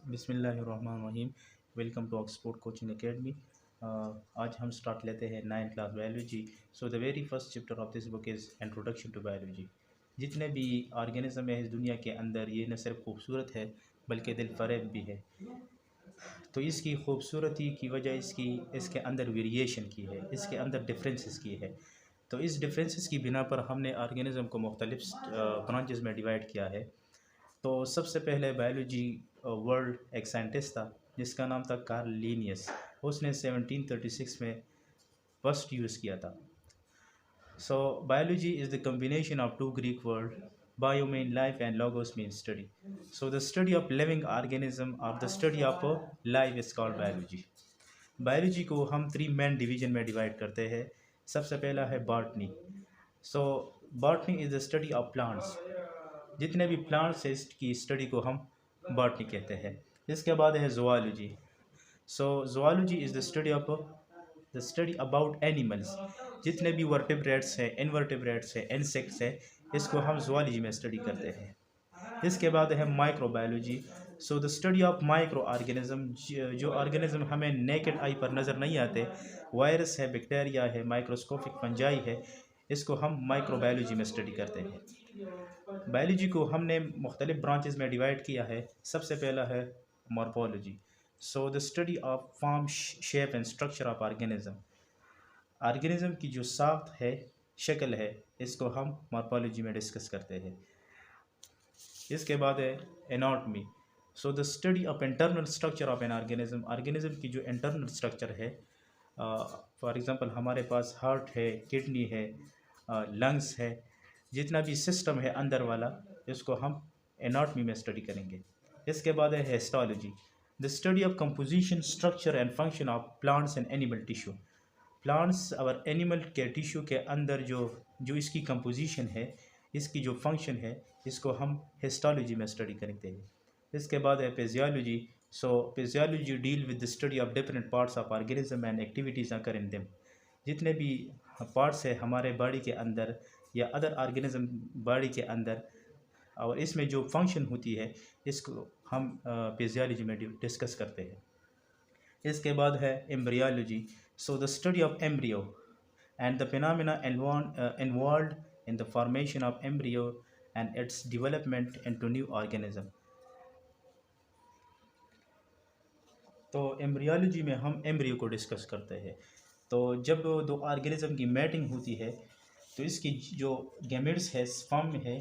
बिस्मिल्लाहिर्रहमानिर्रहीम। Welcome to Oxford coaching academy. आज हम स्टार्ट लेते हैं 9th class biology. So the very first chapter of this book is introduction to biology. जितने भी ऑर्गेनिज्म है इस दुनिया के अंदर, ये न सिर्फ खूबसूरत है बल्कि दिल फरेब भी है। तो इसकी खूबसूरती की वजह इसके अंदर वेरिएशन की है, इसके अंदर डिफरेंसेस की है। तो इस डिफरेंसेस की बिना पर हमने ऑर्गेनिज्म को मुख्तलिफ ब्रांचेस में डिवाइड किया है। तो सबसे पहले बायोलॉजी वर्ल्ड एक साइंटिस्ट था जिसका नाम था कार्ल लीनियस। उसने 1736 में फर्स्ट यूज़ किया था। So biology is the combination of two Greek word, bio mean life and logos mean study. So the study of living organism और the study of life is called biology. Biology को हम 3 main division में divide करते हैं। सबसे पहला है botany. So botany is the study of plants. जितने भी प्लांट्स है इसकी स्टडी को हम बॉटनी कहते हैं। इसके बाद है zoology. So zoology is the study about animals. जितने भी वर्टिब्रेट्स हैं, इनवर्टिब्रेट्स हैं, इंसेक्ट्स हैं, इसको हम ज़ुआलॉजी में स्टडी करते हैं। इसके बाद है microbiology. So the study of micro organism, जो ऑर्गेनिज्म हमें नेकेड आई पर नज़र नहीं आते, वायरस है, बैक्टीरिया है, माइक्रोस्कोपिक फंजाई है, इसको हम माइक्रोबायोलॉजी में स्टडी करते हैं। बायोलॉजी को हमने मुख्तलिफ ब्रांचेस में डिवाइड किया है। सबसे पहला है morphology. So the study of form, shape and structure of organism. Organism की जो साख्त है, शक्ल है, इसको हम मॉर्फोलॉजी में डिस्कस करते हैं। इसके बाद है anatomy. So the study of internal structure of an organism. Organism की जो इंटरनल स्ट्रक्चर है, फॉर एग्जांपल हमारे पास हार्ट है, किडनी है, लंग्स है, जितना भी सिस्टम है अंदर वाला, इसको हम एनाटॉमी में स्टडी करेंगे। इसके बाद है histology. The study of composition, structure and function of plants and animal tissue. Plants और एनिमल के टिश्यू के अंदर जो जो इसकी कंपोजिशन है, इसकी जो फंक्शन है, इसको हम हिस्टोलॉजी में स्टडी करते हैं। इसके बाद है physiology. So physiology deal with the study of different parts of organism and activities occur in them. जितने भी पार्ट्स है हमारे बॉडी के अंदर या अदर ऑर्गेनिज्म बॉडी के अंदर, और इसमें जो फंक्शन होती है, इसको हम फिजियोलॉजी में डिस्कस करते हैं। इसके बाद है embryology. So the study of embryo and the phenomena involved in the formation of embryo and its development into new organism। तो एम्ब्रियोलॉजी में हम एम्ब्रियो को डिस्कस करते हैं। तो जब दो ऑर्गेनिज्म की मैटिंग होती है, तो इसकी जो गैमेट्स है, स्पर्म है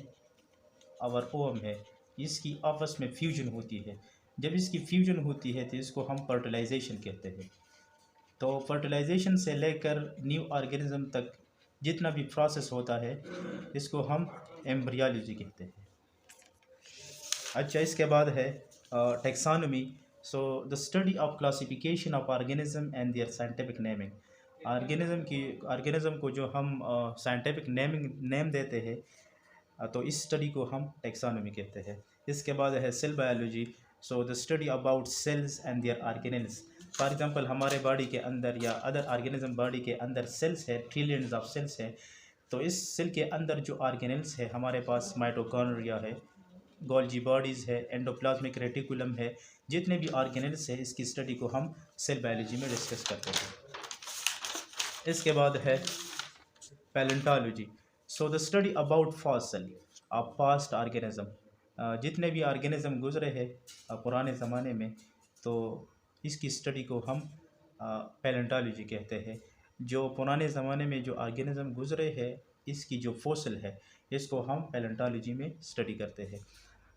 और ओवम है, इसकी आपस में फ्यूजन होती है। जब इसकी फ्यूजन होती है तो इसको हम फर्टिलाइजेशन कहते हैं। तो फर्टिलाइजेशन से लेकर न्यू ऑर्गेनिज्म तक जितना भी प्रोसेस होता है, इसको हम एम्ब्रियोलॉजी कहते हैं। अच्छा, इसके बाद है taxonomy. So the study of classification of organism and their scientific naming. Organism को जो हम साइंटिफिक नेम देते हैं, तो इस स्टडी को हम टेक्सोनोमी कहते हैं। इसके बाद है cell biology. So the study about cells and their organelles. For example हमारे बॉडी के अंदर या अदर ऑर्गेनिज्म बॉडी के अंदर सेल्स है, ट्रिलियंस ऑफ सेल्स है। तो इस सेल के अंदर जो ऑर्गेनेल्स है, हमारे पास माइटोकॉन्ड्रिया है, गोल्जी बॉडीज़ है, एंडोप्लाज्मिक रेटिकुलम है, जितने भी ऑर्गेनेल्स है, इसकी स्टडी को हम सेल बायोलॉजी में डिस्कस करते हैं। इसके बाद है palaeontology. So the study about fossil of past organism. जितने भी ऑर्गेनिज्म गुजरे हैं पुराने ज़माने में, तो इसकी स्टडी को हम पैलेंटोलॉजी कहते हैं। जो पुराने ज़माने में जो ऑर्गेनिज्म गुजरे हैं, इसकी जो फॉसिल है, इसको हम पैलेंटोलॉजी में स्टडी करते हैं।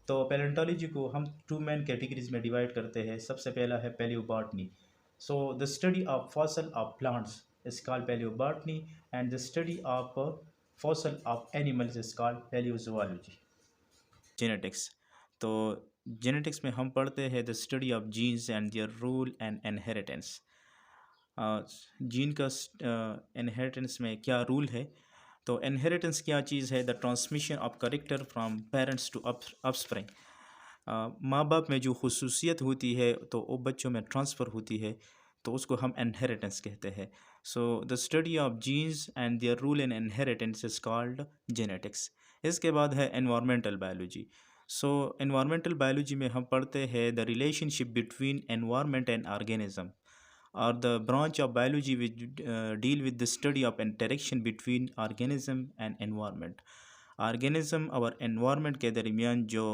तो पैलेंटोलॉजी को हम 2 मेन कैटेगरीज में डिवाइड करते हैं। सबसे पहला है palaeobotany. So the study of fossil of plants is called palaeobotany and the study of fossil of animals is called palaeozoology. Genetics. तो जेनेटिक्स में हम पढ़ते हैं the study of genes and their rule and inheritance. Gene का inheritance में क्या rule है। तो इनहेरिटेंस क्या चीज़ है? The transmission of character from parents to offspring. माँ बाप में जो खुसूसियत होती है तो वो बच्चों में ट्रांसफ़र होती है, तो उसको हम इनहेरिटेंस कहते हैं। So the study of genes and their role in inheritance is called genetics. इसके बाद है environmental biology. So environmental biology में हम पढ़ते हैं the relationship between environment and organism or the branch of biology which deal with the study of interaction between organism and environment. organism और environment के दरमियान जो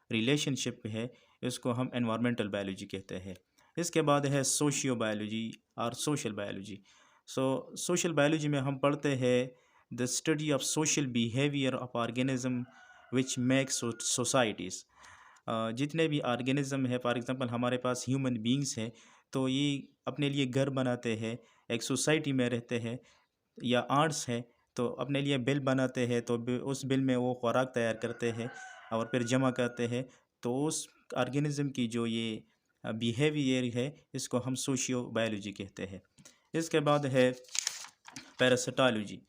रिलेशनशिप है इसको हम environmental biology कहते हैं। इसके बाद है सोशियो बायोलॉजी और सोशल बायोलॉजी। सोशल बायोलॉजी में हम पढ़ते हैं the study of social behaviour of organism which make societies. जितने भी ऑर्गेनिज्म है, फॉर एग्जांपल हमारे पास ह्यूमन बींग्स है, तो ये अपने लिए घर बनाते हैं, एक सोसाइटी में रहते हैं, या आर्ट्स है तो अपने लिए बिल बनाते हैं, तो उस बिल में वो खुराक तैयार करते हैं और फिर जमा करते हैं। तो उस ऑर्गेनिज्म की जो ये बिहेवियर है इसको हम सोशियो बायोलॉजी कहते हैं। इसके बाद है पैरासिटोलॉजी।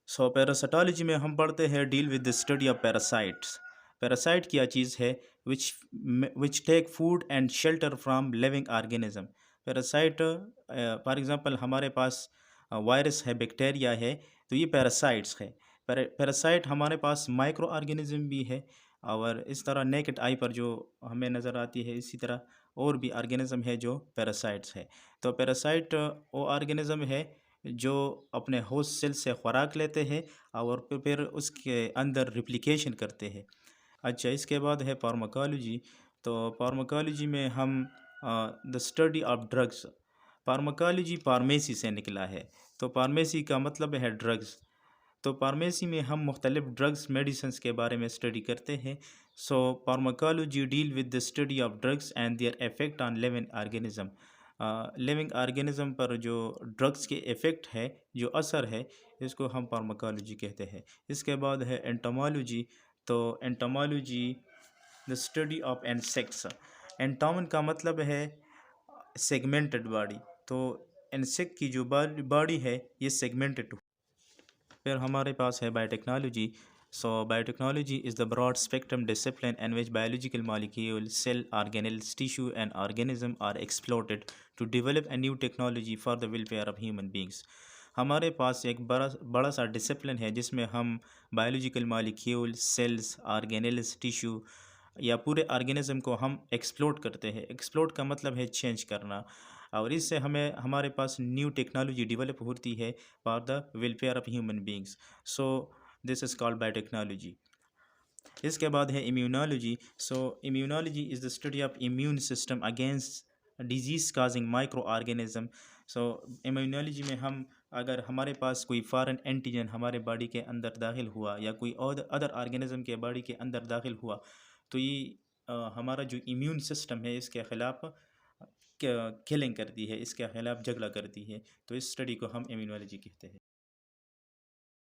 पैरासिटोलॉजी में हम पढ़ते हैं deal with the study of parasites. Parasite क्या चीज़ है which take food and shelter from living organism. Parasite for example हमारे पास वायरस है, बैक्टीरिया है, तो ये पैरासाइट्स है। पैरासाइट हमारे पास माइक्रो ऑर्गेनिज्म भी है, और इस तरह नेकेड आई पर जो हमें नज़र आती है इसी तरह और भी ऑर्गेनिज्म है जो पैरासाइट्स है। तो पैरासाइट वो ऑर्गेनिज्म है जो अपने होस्ट सेल से खुराक लेते हैं और फिर उसके अंदर रिप्लिकेशन करते हैं। अच्छा, इसके बाद है फार्माकोलॉजी। तो फार्माकोलॉजी में हम the study of drugs. Pharmacology pharmacy से निकला है, तो फार्मेसी का मतलब है ड्रग्स। तो फार्मेसी में हम मुख्तलिफ ड्रग्स मेडिसिन्स के बारे में स्टडी करते हैं। So pharmacology deal with the study of drugs and their effect on living organism. Living organism पर जो ड्रग्स के इफ़ेक्ट है, जो असर है, इसको हम फार्माकोलॉजी कहते हैं। इसके बाद है एंटोमोलॉजी। तो entomology the study of insects. Entomon का मतलब है सेगमेंटेड बॉडी, तो इंसेक्ट की जो बॉडी है ये सेगमेंटेड। फिर हमारे पास है biotechnology. Biotechnology is the broad spectrum discipline in which biological molecule, cell, organelles, tissue and organism are explored to develop a new technology for the welfare of human beings. हमारे पास एक बड़ा सा डिसिप्लिन है जिसमें हम biological molecule, cells, organelles, tissue या पूरे ऑर्गेनिज्म को हम एक्सप्लोर करते हैं। एक्सप्लोर का मतलब है चेंज करना, और इससे हमें हमारे पास न्यू टेक्नोलॉजी डेवलप होती है for the welfare of human beings. So this is called biotechnology. इसके बाद है immunology. Immunology is the study of immune system against disease causing micro organism. Immunology में हम अगर हमारे पास कोई फॉरेन एंटीजन हमारे बॉडी के अंदर दाखिल हुआ या कोई और अदर ऑर्गेनिज्म के बॉडी के अंदर दाखिल हुआ, तो ये हमारा जो इम्यून सिस्टम है इसके ख़िलाफ़ किलिंग करती है, इसके ख़िलाफ़ झगड़ा करती है। तो इस स्टडी को हम इम्यूनोलॉजी कहते हैं।